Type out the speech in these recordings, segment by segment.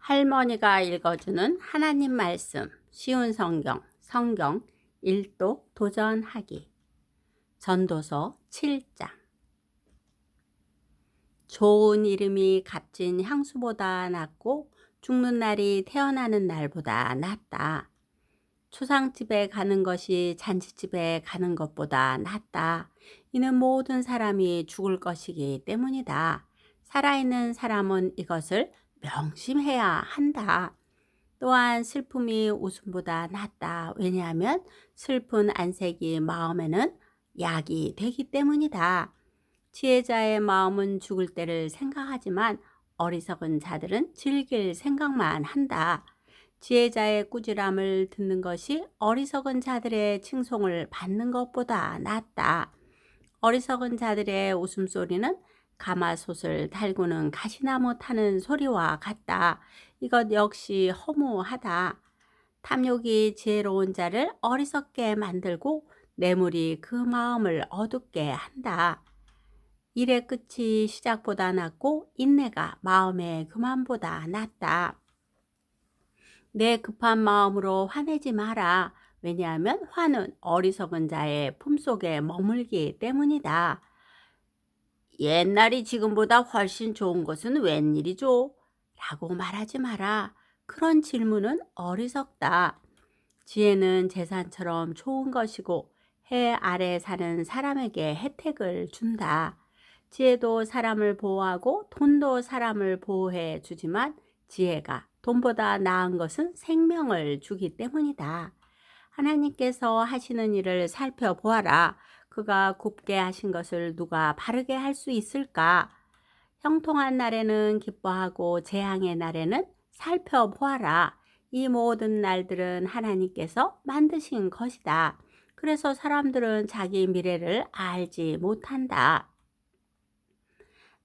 할머니가 읽어주는 하나님 말씀, 쉬운 성경 일독 도전하기. 전도서 7장. 좋은 이름이 값진 향수보다 낫고 죽는 날이 태어나는 날보다 낫다. 초상집에 가는 것이 잔치집에 가는 것보다 낫다. 이는 모든 사람이 죽을 것이기 때문이다. 살아있는 사람은 이것을 명심해야 한다. 또한 슬픔이 웃음보다 낫다. 왜냐하면 슬픈 안색이 마음에는 약이 되기 때문이다. 지혜자의 마음은 죽을 때를 생각하지만 어리석은 자들은 즐길 생각만 한다. 지혜자의 꾸지람을 듣는 것이 어리석은 자들의 칭송을 받는 것보다 낫다. 어리석은 자들의 웃음소리는 가마솥을 달구는 가시나무 타는 소리와 같다. 이것 역시 허무하다. 탐욕이 지혜로운 자를 어리석게 만들고 뇌물이 그 마음을 어둡게 한다. 일의 끝이 시작보다 낫고 인내가 마음의 그만보다 낫다. 내 급한 마음으로 화내지 마라. 왜냐하면 화는 어리석은 자의 품속에 머물기 때문이다. 옛날이 지금보다 훨씬 좋은 것은 웬일이죠? 라고 말하지 마라. 그런 질문은 어리석다. 지혜는 재산처럼 좋은 것이고 해 아래 사는 사람에게 혜택을 준다. 지혜도 사람을 보호하고 돈도 사람을 보호해 주지만 지혜가 돈보다 나은 것은 생명을 주기 때문이다. 하나님께서 하시는 일을 살펴보아라. 그가 굽게 하신 것을 누가 바르게 할 수 있을까? 형통한 날에는 기뻐하고 재앙의 날에는 살펴보아라. 이 모든 날들은 하나님께서 만드신 것이다. 그래서 사람들은 자기 미래를 알지 못한다.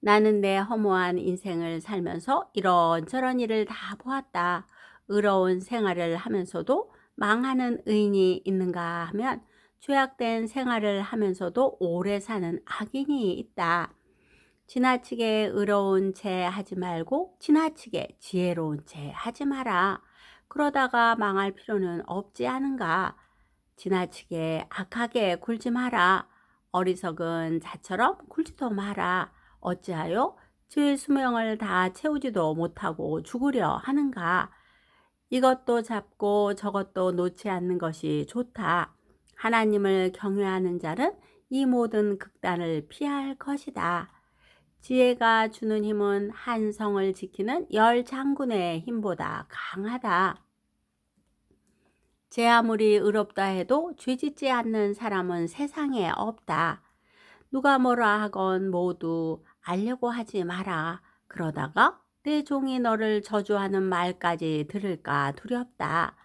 나는 내 허무한 인생을 살면서 이런저런 일을 다 보았다. 의로운 생활을 하면서도 망하는 의인이 있는가 하면 죄악된 생활을 하면서도 오래 사는 악인이 있다. 지나치게 의로운 채 하지 말고 지나치게 지혜로운 채 하지 마라. 그러다가 망할 필요는 없지 않은가. 지나치게 악하게 굴지 마라. 어리석은 자처럼 굴지도 마라. 어찌하여 죄의 수명을 다 채우지도 못하고 죽으려 하는가. 이것도 잡고 저것도 놓지 않는 것이 좋다. 하나님을 경외하는 자는 이 모든 극단을 피할 것이다. 지혜가 주는 힘은 한 성을 지키는 10장군의 힘보다 강하다. 제 아무리 의롭다 해도 죄짓지 않는 사람은 세상에 없다. 누가 뭐라 하건 모두 알려고 하지 마라. 그러다가 내 종이 너를 저주하는 말까지 들을까 두렵다.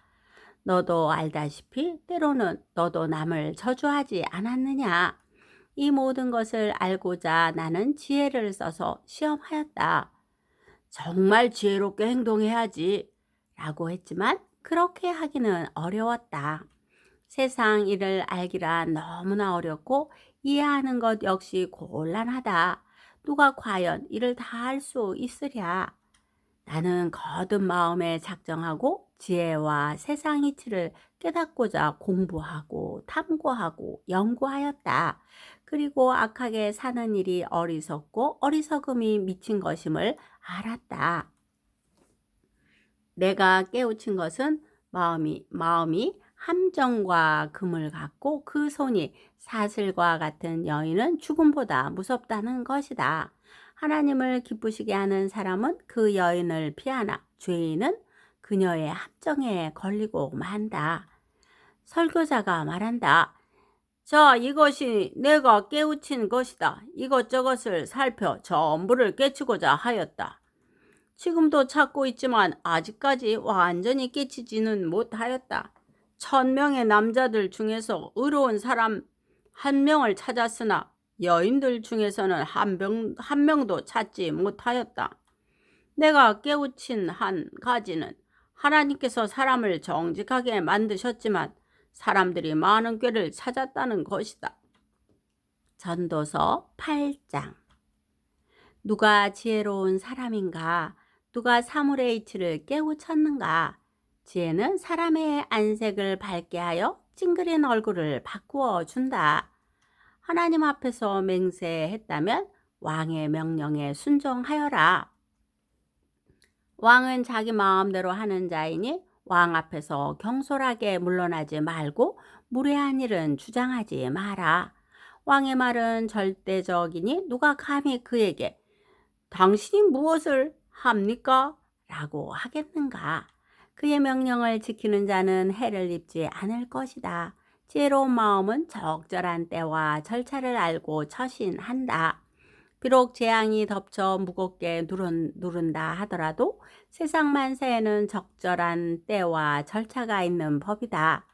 너도 알다시피 때로는 너도 남을 저주하지 않았느냐. 이 모든 것을 알고자 나는 지혜를 써서 시험하였다. 정말 지혜롭게 행동해야지 라고 했지만 그렇게 하기는 어려웠다. 세상 일을 알기란 너무나 어렵고 이해하는 것 역시 곤란하다. 누가 과연 이를 다 할 수 있으랴. 나는 거듭 마음에 작정하고 지혜와 세상 이치를 깨닫고자 공부하고 탐구하고 연구하였다. 그리고 악하게 사는 일이 어리석고 어리석음이 미친 것임을 알았다. 내가 깨우친 것은 마음이 함정과 금을 갖고 그 손이 사슬과 같은 여인은 죽음보다 무섭다는 것이다. 하나님을 기쁘시게 하는 사람은 그 여인을 피하나 죄인은 그녀의 함정에 걸리고 만다. 설교자가 말한다. 자, 이것이 내가 깨우친 것이다. 이것저것을 살펴 전부를 깨치고자 하였다. 지금도 찾고 있지만 아직까지 완전히 깨치지는 못하였다. 1000명의 남자들 중에서 의로운 사람 1명을 찾았으나 여인들 중에서는 한 명도 찾지 못하였다. 내가 깨우친 한 가지는 하나님께서 사람을 정직하게 만드셨지만 사람들이 많은 꾀를 찾았다는 것이다. 전도서 8장. 누가 지혜로운 사람인가? 누가 사물의 이치를 깨우쳤는가? 지혜는 사람의 안색을 밝게 하여 찡그린 얼굴을 바꾸어 준다. 하나님 앞에서 맹세했다면 왕의 명령에 순종하여라. 왕은 자기 마음대로 하는 자이니 왕 앞에서 경솔하게 물러나지 말고 무례한 일은 주장하지 마라. 왕의 말은 절대적이니 누가 감히 그에게 당신이 무엇을 합니까? 라고 하겠는가? 그의 명령을 지키는 자는 해를 입지 않을 것이다. 지혜로운 마음은 적절한 때와 절차를 알고 처신한다. 비록 재앙이 덮쳐 무겁게 누른다 하더라도 세상 만사에는 적절한 때와 절차가 있는 법이다.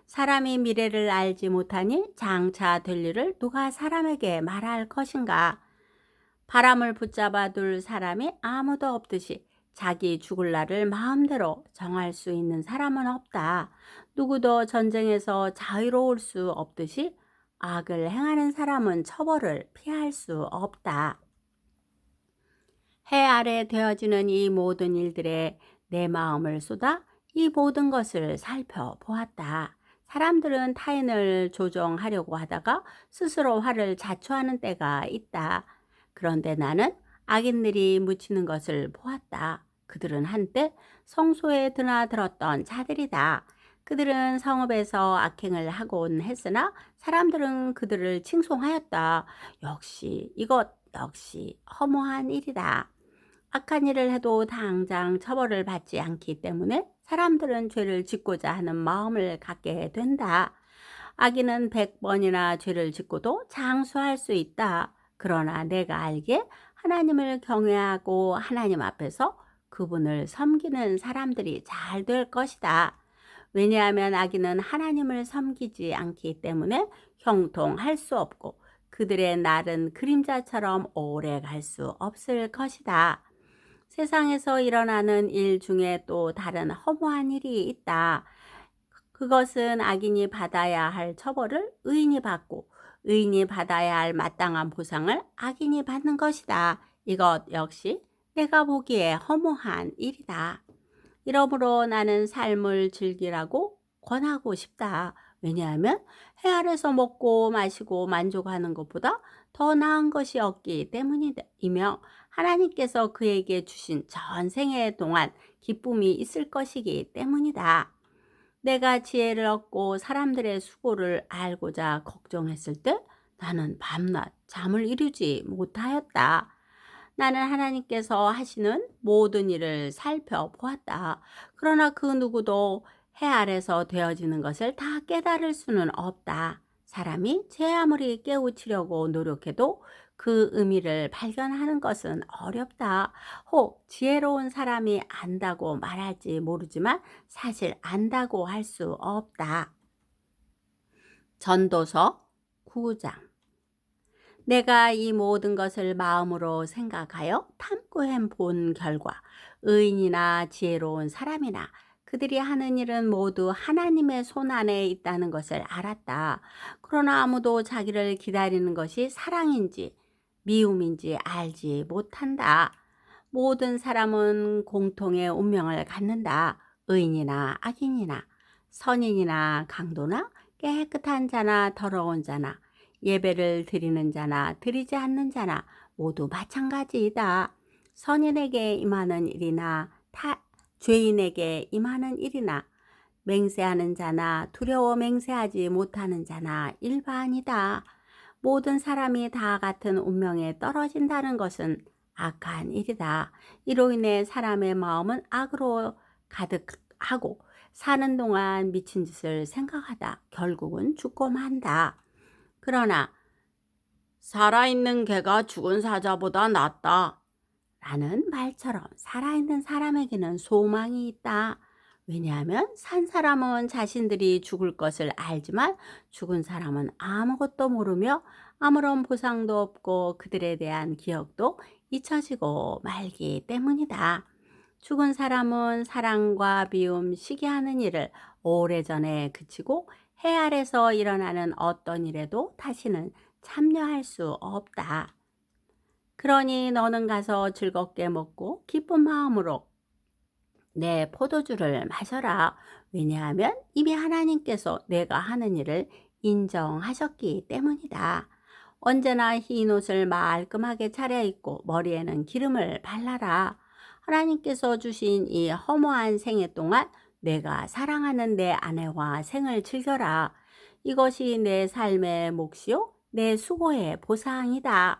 사람이 미래를 알지 못하니 장차 될 일을 누가 사람에게 말할 것인가? 바람을 붙잡아 둘 사람이 아무도 없듯이 자기 죽을 날을 마음대로 정할 수 있는 사람은 없다. 누구도 전쟁에서 자유로울 수 없듯이 악을 행하는 사람은 처벌을 피할 수 없다. 해 아래 되어지는 이 모든 일들에 내 마음을 쏟아 이 모든 것을 살펴보았다. 사람들은 타인을 조종하려고 하다가 스스로 화를 자초하는 때가 있다. 그런데 나는 악인들이 묻히는 것을 보았다. 그들은 한때 성소에 드나들었던 자들이다. 그들은 성읍에서 악행을 하곤 했으나 사람들은 그들을 칭송하였다. 이것 역시 허무한 일이다. 악한 일을 해도 당장 처벌을 받지 않기 때문에 사람들은 죄를 짓고자 하는 마음을 갖게 된다. 악인은 100번이나 죄를 짓고도 장수할 수 있다. 그러나 내가 알기에 하나님을 경외하고 하나님 앞에서 그분을 섬기는 사람들이 잘 될 것이다. 왜냐하면 악인은 하나님을 섬기지 않기 때문에 형통할 수 없고 그들의 날은 그림자처럼 오래 갈 수 없을 것이다. 세상에서 일어나는 일 중에 또 다른 허무한 일이 있다. 그것은 악인이 받아야 할 처벌을 의인이 받고 의인이 받아야 할 마땅한 보상을 악인이 받는 것이다. 이것 역시 내가 보기에 허무한 일이다. 이러므로 나는 삶을 즐기라고 권하고 싶다. 왜냐하면 해 아래서 먹고 마시고 만족하는 것보다 더 나은 것이 없기 때문이며 하나님께서 그에게 주신 전생의 동안 기쁨이 있을 것이기 때문이다. 내가 지혜를 얻고 사람들의 수고를 알고자 걱정했을 때 나는 밤낮 잠을 이루지 못하였다. 나는 하나님께서 하시는 모든 일을 살펴보았다. 그러나 그 누구도 해 아래서 되어지는 것을 다 깨달을 수는 없다. 사람이 제 아무리 깨우치려고 노력해도 그 의미를 발견하는 것은 어렵다. 혹 지혜로운 사람이 안다고 말할지 모르지만 사실 안다고 할 수 없다. 전도서 9장. 내가 이 모든 것을 마음으로 생각하여 탐구해 본 결과 의인이나 지혜로운 사람이나 그들이 하는 일은 모두 하나님의 손 안에 있다는 것을 알았다. 그러나 아무도 자기를 기다리는 것이 사랑인지 미움인지 알지 못한다. 모든 사람은 공통의 운명을 갖는다. 의인이나 악인이나 선인이나 강도나 깨끗한 자나 더러운 자나 예배를 드리는 자나 드리지 않는 자나 모두 마찬가지이다. 선인에게 임하는 일이나 죄인에게 임하는 일이나 맹세하는 자나 두려워 맹세하지 못하는 자나 일반이다. 모든 사람이 다 같은 운명에 떨어진다는 것은 악한 일이다. 이로 인해 사람의 마음은 악으로 가득하고 사는 동안 미친 짓을 생각하다 결국은 죽고 만다. 그러나 살아있는 개가 죽은 사자보다 낫다 라는 말처럼 살아있는 사람에게는 소망이 있다. 왜냐하면 산 사람은 자신들이 죽을 것을 알지만 죽은 사람은 아무것도 모르며 아무런 보상도 없고 그들에 대한 기억도 잊혀지고 말기 때문이다. 죽은 사람은 사랑과 미움, 시기하는 일을 오래전에 그치고 해 아래서 일어나는 어떤 일에도 다시는 참여할 수 없다. 그러니 너는 가서 즐겁게 먹고 기쁜 마음으로 내 포도주를 마셔라. 왜냐하면 이미 하나님께서 내가 하는 일을 인정하셨기 때문이다. 언제나 흰 옷을 말끔하게 차려입고 머리에는 기름을 발라라. 하나님께서 주신 이 허무한 생애 동안 내가 사랑하는 내 아내와 생을 즐겨라. 이것이 내 삶의 몫이요, 내 수고의 보상이다.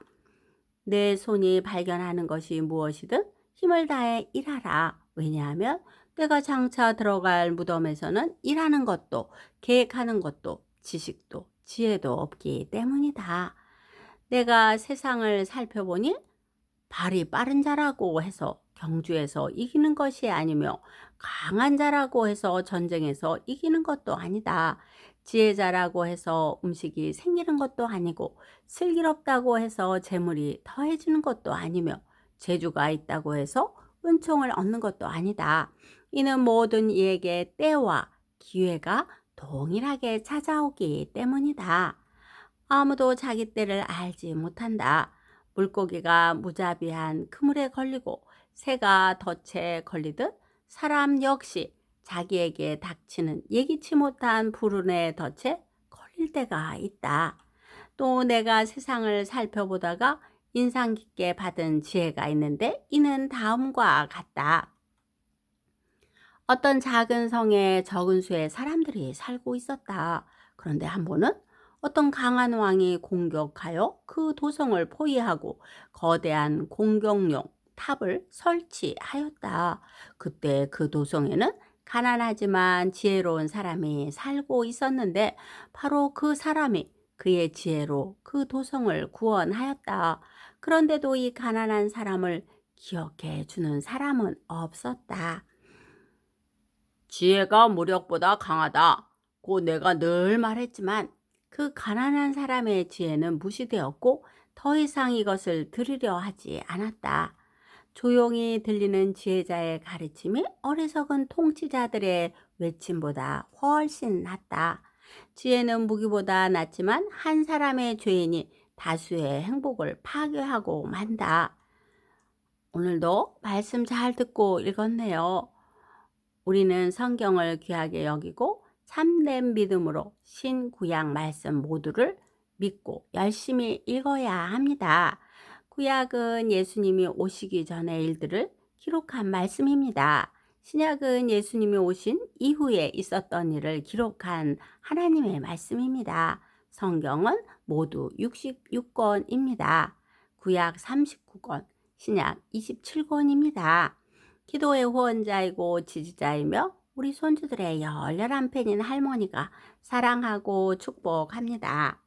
내 손이 발견하는 것이 무엇이든 힘을 다해 일하라. 왜냐하면 내가 장차 들어갈 무덤에서는 일하는 것도 계획하는 것도 지식도 지혜도 없기 때문이다. 내가 세상을 살펴보니 발이 빠른 자라고 해서 경주에서 이기는 것이 아니며 강한 자라고 해서 전쟁에서 이기는 것도 아니다. 지혜자라고 해서 음식이 생기는 것도 아니고 슬기롭다고 해서 재물이 더해지는 것도 아니며 재주가 있다고 해서 은총을 얻는 것도 아니다. 이는 모든 이에게 때와 기회가 동일하게 찾아오기 때문이다. 아무도 자기 때를 알지 못한다. 물고기가 무자비한 그물에 걸리고 새가 덫에 걸리듯 사람 역시 자기에게 닥치는 예기치 못한 불운의 덫에 걸릴 때가 있다. 또 내가 세상을 살펴보다가 인상 깊게 받은 지혜가 있는데 이는 다음과 같다. 어떤 작은 성에 적은 수의 사람들이 살고 있었다. 그런데 한 번은 어떤 강한 왕이 공격하여 그 도성을 포위하고 거대한 공격용 탑을 설치하였다. 그때 그 도성에는 가난하지만 지혜로운 사람이 살고 있었는데 바로 그 사람이 그의 지혜로 그 도성을 구원하였다. 그런데도 이 가난한 사람을 기억해 주는 사람은 없었다. 지혜가 무력보다 강하다. 고 내가 늘 말했지만 그 가난한 사람의 지혜는 무시되었고 더 이상 이것을 들으려 하지 않았다. 조용히 들리는 지혜자의 가르침이 어리석은 통치자들의 외침보다 훨씬 낫다. 지혜는 무기보다 낫지만 한 사람의 죄인이 다수의 행복을 파괴하고 만다. 오늘도 말씀 잘 듣고 읽었네요. 우리는 성경을 귀하게 여기고 참된 믿음으로 신구약 말씀 모두를 믿고 열심히 읽어야 합니다. 구약은 예수님이 오시기 전의 일들을 기록한 말씀입니다. 신약은 예수님이 오신 이후에 있었던 일을 기록한 하나님의 말씀입니다. 성경은 모두 66권입니다. 구약 39권, 신약 27권입니다. 기도의 후원자이고 지지자이며 우리 손주들의 열렬한 팬인 할머니가 사랑하고 축복합니다.